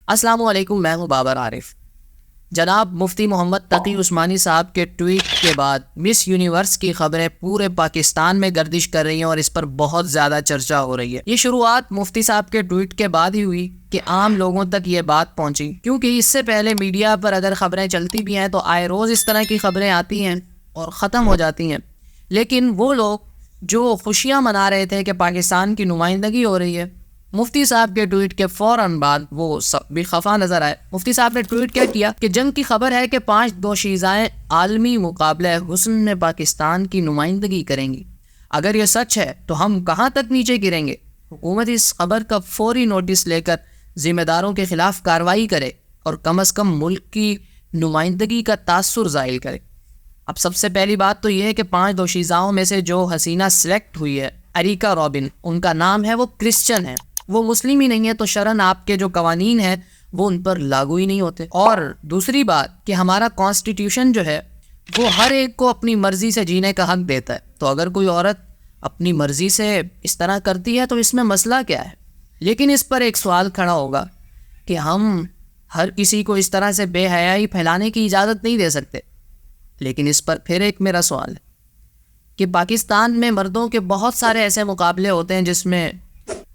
السلام علیکم، میں ہوں بابر عارف۔ جناب مفتی محمد تقی عثمانی صاحب کے ٹویٹ کے بعد مس یونیورس کی خبریں پورے پاکستان میں گردش کر رہی ہیں اور اس پر بہت زیادہ چرچا ہو رہی ہے۔ یہ شروعات مفتی صاحب کے ٹویٹ کے بعد ہی ہوئی کہ عام لوگوں تک یہ بات پہنچی، کیونکہ اس سے پہلے میڈیا پر اگر خبریں چلتی بھی ہیں تو آئے روز اس طرح کی خبریں آتی ہیں اور ختم ہو جاتی ہیں، لیکن وہ لوگ جو خوشیاں منا رہے تھے کہ پاکستان کی نمائندگی ہو رہی ہے، مفتی صاحب کے ٹویٹ کے فوراً بعد وہ سب بھی خفا نظر آئے۔ مفتی صاحب نے ٹویٹ کیا کیا کہ جنگ کی خبر ہے کہ 5 دوشیزائیں عالمی مقابلہ حسن میں پاکستان کی نمائندگی کریں گی۔ اگر یہ سچ ہے تو ہم کہاں تک نیچے گریں گے؟ حکومت اس خبر کا فوری نوٹس لے کر ذمہ داروں کے خلاف کارروائی کرے اور کم از کم ملک کی نمائندگی کا تاثر ظاہر کرے۔ اب سب سے پہلی بات تو یہ ہے کہ 5 دوشیزاؤں میں سے جو حسینہ سلیکٹ ہوئی ہے، اریکا رابن، ان کا نام ہے، وہ کرسچن ہے، وہ مسلم ہی نہیں ہے، تو شرعاً آپ کے جو قوانین ہیں وہ ان پر لاگو ہی نہیں ہوتے۔ اور دوسری بات کہ ہمارا کانسٹیٹیوشن جو ہے وہ ہر ایک کو اپنی مرضی سے جینے کا حق دیتا ہے، تو اگر کوئی عورت اپنی مرضی سے اس طرح کرتی ہے تو اس میں مسئلہ کیا ہے؟ لیکن اس پر ایک سوال کھڑا ہوگا کہ ہم ہر کسی کو اس طرح سے بے حیائی پھیلانے کی اجازت نہیں دے سکتے۔ لیکن اس پر پھر ایک میرا سوال ہے کہ پاکستان میں مردوں کے بہت سارے ایسے مقابلے ہوتے ہیں جس میں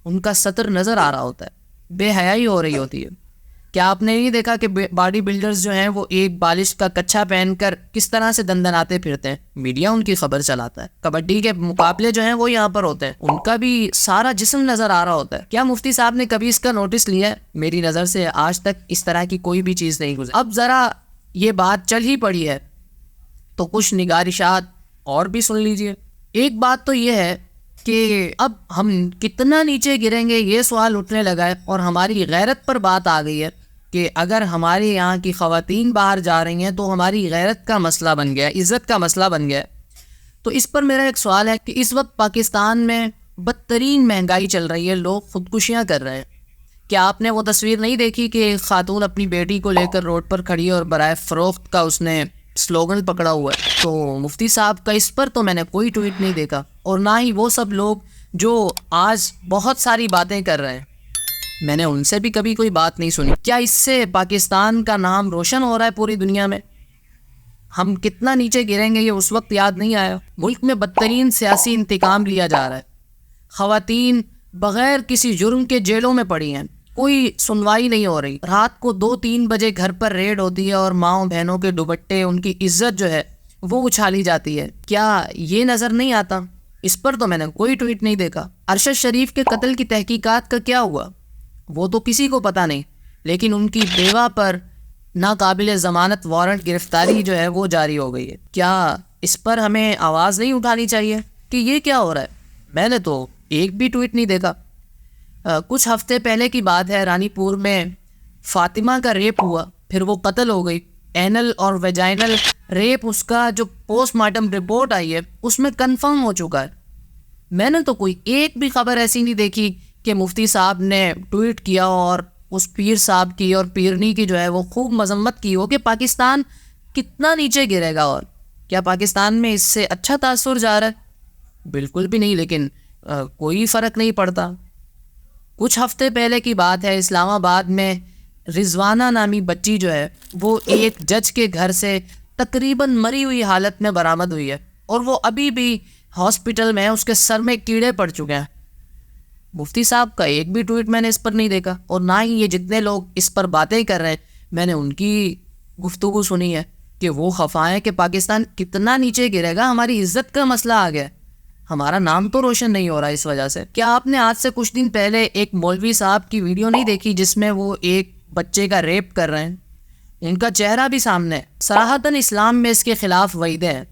ان کا سطر نظر آ رہا ہوتا ہے، بے حیائی ہو رہی ہوتی ہے۔ کیا آپ نے نہیں دیکھا کہ باڈی بلڈرز جو ہیں وہ ایک بالش کا کچھا پہن کر کس طرح سے دندناتے پھرتے ہیں؟ میڈیا ان کی خبر چلاتا ہے۔ کبڈی کے مقابلے جو ہیں وہ یہاں پر ہوتے ہیں، ان کا بھی سارا جسم نظر آ رہا ہوتا ہے۔ کیا مفتی صاحب نے کبھی اس کا نوٹس لیا ہے؟ میری نظر سے آج تک اس طرح کی کوئی بھی چیز نہیں گزری۔ اب ذرا یہ بات چل ہی پڑی ہے تو کچھ نگارشات اور بھی سن لیجئے۔ ایک بات تو یہ ہے کہ اب ہم کتنا نیچے گریں گے یہ سوال اٹھنے لگا ہے، اور ہماری غیرت پر بات آ گئی ہے کہ اگر ہمارے یہاں کی خواتین باہر جا رہی ہیں تو ہماری غیرت کا مسئلہ بن گیا، عزت کا مسئلہ بن گیا۔ تو اس پر میرا ایک سوال ہے کہ اس وقت پاکستان میں بدترین مہنگائی چل رہی ہے، لوگ خودکشیاں کر رہے ہیں۔ کیا آپ نے وہ تصویر نہیں دیکھی کہ ایک خاتون اپنی بیٹی کو لے کر روڈ پر کھڑی ہے اور برائے فروخت کا اس نے سلوگن پکڑا ہوا ہے؟ تو مفتی صاحب کا اس پر تو میں نے کوئی ٹویٹ نہیں دیکھا، اور نہ ہی وہ سب لوگ جو آج بہت ساری باتیں کر رہے ہیں، میں نے ان سے بھی کبھی کوئی بات نہیں سنی۔ کیا اس سے پاکستان کا نام روشن ہو رہا ہے پوری دنیا میں؟ ہم کتنا نیچے گریں گے یہ اس وقت یاد نہیں آیا۔ ملک میں بدترین سیاسی انتقام لیا جا رہا ہے، خواتین بغیر کسی جرم کے جیلوں میں پڑی ہیں، کوئی سنوائی نہیں ہو رہی، رات کو 2-3 بجے گھر پر ریڈ ہوتی ہے اور ماؤں بہنوں کے دوپٹے، ان کی عزت جو ہے وہ اچھالی جاتی ہے۔ کیا یہ نظر نہیں آتا؟ اس پر تو میں نے کوئی ٹویٹ نہیں دیکھا۔ ارشد شریف کے قتل کی تحقیقات کا کیا ہوا؟ وہ تو کسی کو پتہ نہیں، لیکن ان کی بیوہ پر ناقابل ضمانت وارنٹ گرفتاری جو ہے وہ جاری ہو گئی ہے۔ کیا اس پر ہمیں آواز نہیں اٹھانی چاہیے کہ یہ کیا ہو رہا ہے؟ میں نے تو ایک بھی ٹویٹ نہیں دیکھا۔ کچھ ہفتے پہلے کی بات ہے، رانی پور میں فاطمہ کا ریپ ہوا، پھر وہ قتل ہو گئی۔ اینل اور ویجائنل ریپ، اس کا جو پوسٹ مارٹم رپورٹ آئی ہے اس میں کنفرم ہو چکا ہے۔ میں نے تو کوئی ایک بھی خبر ایسی نہیں دیکھی کہ مفتی صاحب نے ٹویٹ کیا اور اس پیر صاحب کی اور پیرنی کی جو ہے وہ خوب مذمت کی ہو کہ پاکستان کتنا نیچے گرے گا۔ اور کیا پاکستان میں اس سے اچھا تاثر جا رہا ہے؟ بالکل بھی نہیں، لیکن کوئی فرق نہیں پڑتا۔ کچھ ہفتے پہلے کی بات ہے، اسلام آباد میں رضوانہ نامی بچی جو ہے وہ ایک جج کے گھر سے تقریباً مری ہوئی حالت میں برآمد ہوئی ہے، اور وہ ابھی بھی ہاسپٹل میں، اس کے سر میں کیڑے پڑ چکے ہیں۔ مفتی صاحب کا ایک بھی ٹویٹ میں نے اس پر نہیں دیکھا، اور نہ ہی یہ جتنے لوگ اس پر باتیں کر رہے ہیں میں نے ان کی گفتگو سنی ہے کہ وہ خفا ہیں کہ پاکستان کتنا نیچے گرے گا، ہماری عزت کا مسئلہ آ گیا، ہمارا نام تو روشن نہیں ہو رہا اس وجہ سے۔ کیا آپ نے آج سے کچھ دن پہلے ایک مولوی صاحب کی ویڈیو نہیں دیکھی جس میں وہ ایک بچے کا ریپ کر رہے ہیں؟ ان کا چہرہ بھی سامنے ہے، صراحتاً اسلام میں اس کے خلاف وعیدیں ہیں،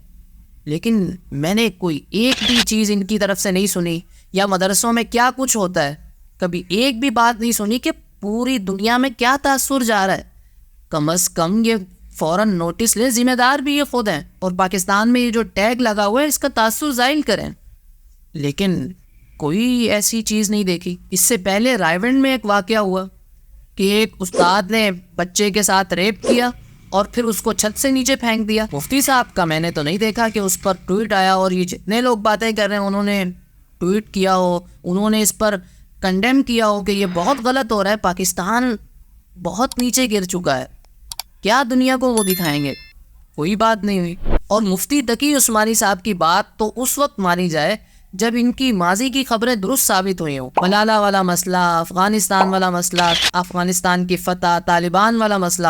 لیکن میں نے کوئی ایک بھی چیز ان کی طرف سے نہیں سنی۔ یا مدرسوں میں کیا کچھ ہوتا ہے، کبھی ایک بھی بات نہیں سنی کہ پوری دنیا میں کیا تاثر جا رہا ہے۔ کم از کم یہ فوراً نوٹس لیں، ذمہ دار بھی یہ خود ہیں، اور پاکستان میں یہ جو ٹیگ لگا ہوا ہے اس کا تاثر ظاہر کریں، لیکن کوئی ایسی چیز نہیں دیکھی۔ اس سے پہلے رائیونڈ میں ایک واقعہ ہوا کہ ایک استاد نے بچے کے ساتھ ریپ کیا اور پھر اس کو چھت سے نیچے پھینک دیا۔ مفتی صاحب کا میں نے تو نہیں دیکھا کہ اس پر ٹویٹ آیا، اور یہ جتنے لوگ باتیں کر رہے ہیں انہوں نے ٹویٹ کیا ہو، انہوں نے اس پر کنڈیم کیا ہو کہ یہ بہت غلط ہو رہا ہے، پاکستان بہت نیچے گر چکا ہے. کیا دنیا کو وہ دکھائیں گے؟ کوئی بات نہیں ہوئی. اور مفتی تقی عثمانی صاحب کی بات تو اس وقت مانی جائے جب ان کی ماضی کی خبریں درست ثابت ہوئی ہوں. ملالہ والا مسئلہ، افغانستان والا مسئلہ، افغانستان کی فتح، طالبان والا مسئلہ،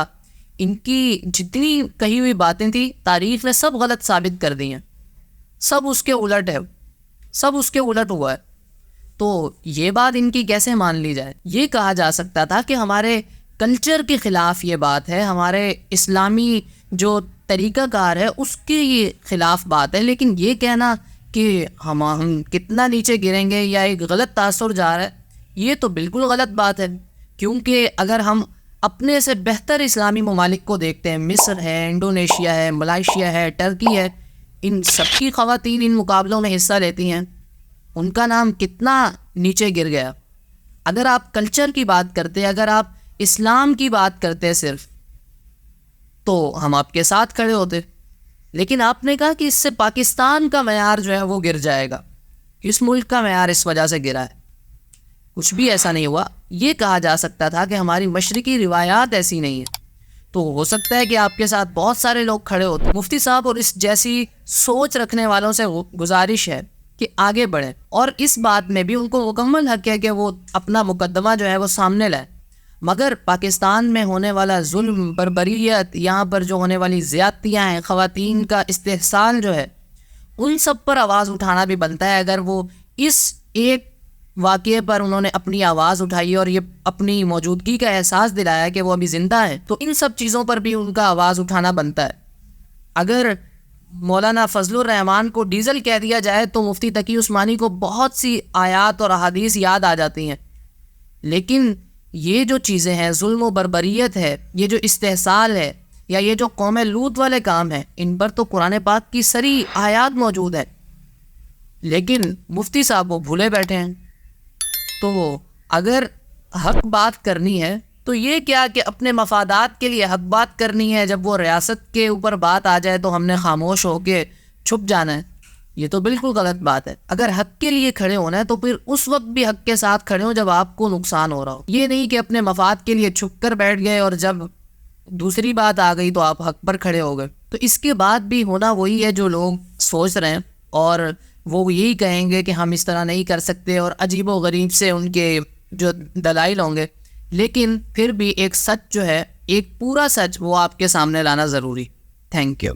ان کی جتنی کہی ہوئی باتیں تھیں تاریخ نے سب غلط ثابت کر دی ہیں. سب اس کے الٹ ہے، سب اس کے الٹ ہوا ہے. تو یہ بات ان کی کیسے مان لی جائے؟ یہ کہا جا سکتا تھا کہ ہمارے کلچر کے خلاف یہ بات ہے، ہمارے اسلامی جو طریقہ کار ہے اس کے یہ خلاف بات ہے. لیکن یہ کہنا کہ ہم کتنا نیچے گریں گے یا ایک غلط تاثر جا رہا ہے، یہ تو بالکل غلط بات ہے. کیونکہ اگر ہم اپنے سے بہتر اسلامی ممالک کو دیکھتے ہیں، مصر ہے، انڈونیشیا ہے، ملائیشیا ہے، ٹرکی ہے، ان سب کی خواتین ان مقابلوں میں حصہ لیتی ہیں. ان کا نام کتنا نیچے گر گیا. اگر آپ کلچر کی بات کرتے، اگر آپ اسلام کی بات کرتے صرف، تو ہم آپ کے ساتھ کھڑے ہوتے. لیکن آپ نے کہا کہ اس سے پاکستان کا معیار جو ہے وہ گر جائے گا، اس ملک کا معیار اس وجہ سے گرا ہے. کچھ بھی ایسا نہیں ہوا. یہ کہا جا سکتا تھا کہ ہماری مشرقی روایات ایسی نہیں ہیں. تو ہو سکتا ہے کہ آپ کے ساتھ بہت سارے لوگ کھڑے ہوتے. مفتی صاحب اور اس جیسی سوچ رکھنے والوں سے گزارش ہے کہ آگے بڑھیں، اور اس بات میں بھی ان کو مکمل حق ہے کہ وہ اپنا مقدمہ جو ہے وہ سامنے لائیں. مگر پاکستان میں ہونے والا ظلم، بربریت، یہاں پر جو ہونے والی زیادتیاں ہیں، خواتین کا استحصال جو ہے، ان سب پر آواز اٹھانا بھی بنتا ہے. اگر وہ اس ایک واقعے پر انہوں نے اپنی آواز اٹھائی اور یہ اپنی موجودگی کا احساس دلایا کہ وہ ابھی زندہ ہے، تو ان سب چیزوں پر بھی ان کا آواز اٹھانا بنتا ہے. اگر مولانا فضل الرحمان کو ڈیزل کہہ دیا جائے تو مفتی تقی عثمانی کو بہت سی آیات اور احادیث یاد آ جاتی ہیں. لیکن یہ جو چیزیں ہیں، ظلم و بربریت ہے، یہ جو استحصال ہے، یا یہ جو قوم لوط والے کام ہیں، ان پر تو قرآن پاک کی سری آیات موجود ہے. لیکن مفتی صاحب وہ بھولے بیٹھے ہیں. تو اگر حق بات کرنی ہے تو یہ کیا کہ اپنے مفادات کے لیے حق بات کرنی ہے، جب وہ ریاست کے اوپر بات آ جائے تو ہم نے خاموش ہو کے چھپ جانا ہے. یہ تو بالکل غلط بات ہے. اگر حق کے لیے کھڑے ہونا ہے تو پھر اس وقت بھی حق کے ساتھ کھڑے ہوں جب آپ کو نقصان ہو رہا ہو. یہ نہیں کہ اپنے مفاد کے لیے چھپ کر بیٹھ گئے اور جب دوسری بات آ گئی تو آپ حق پر کھڑے ہو گئے. تو اس کے بعد بھی ہونا وہی ہے جو لوگ سوچ رہے ہیں، اور وہ یہی کہیں گے کہ ہم اس طرح نہیں کر سکتے، اور عجیب و غریب سے ان کے جو دلائل ہوں گے. لیکن پھر بھی ایک سچ جو ہے، ایک پورا سچ، وہ آپ کے سامنے لانا ضروری. Thank you.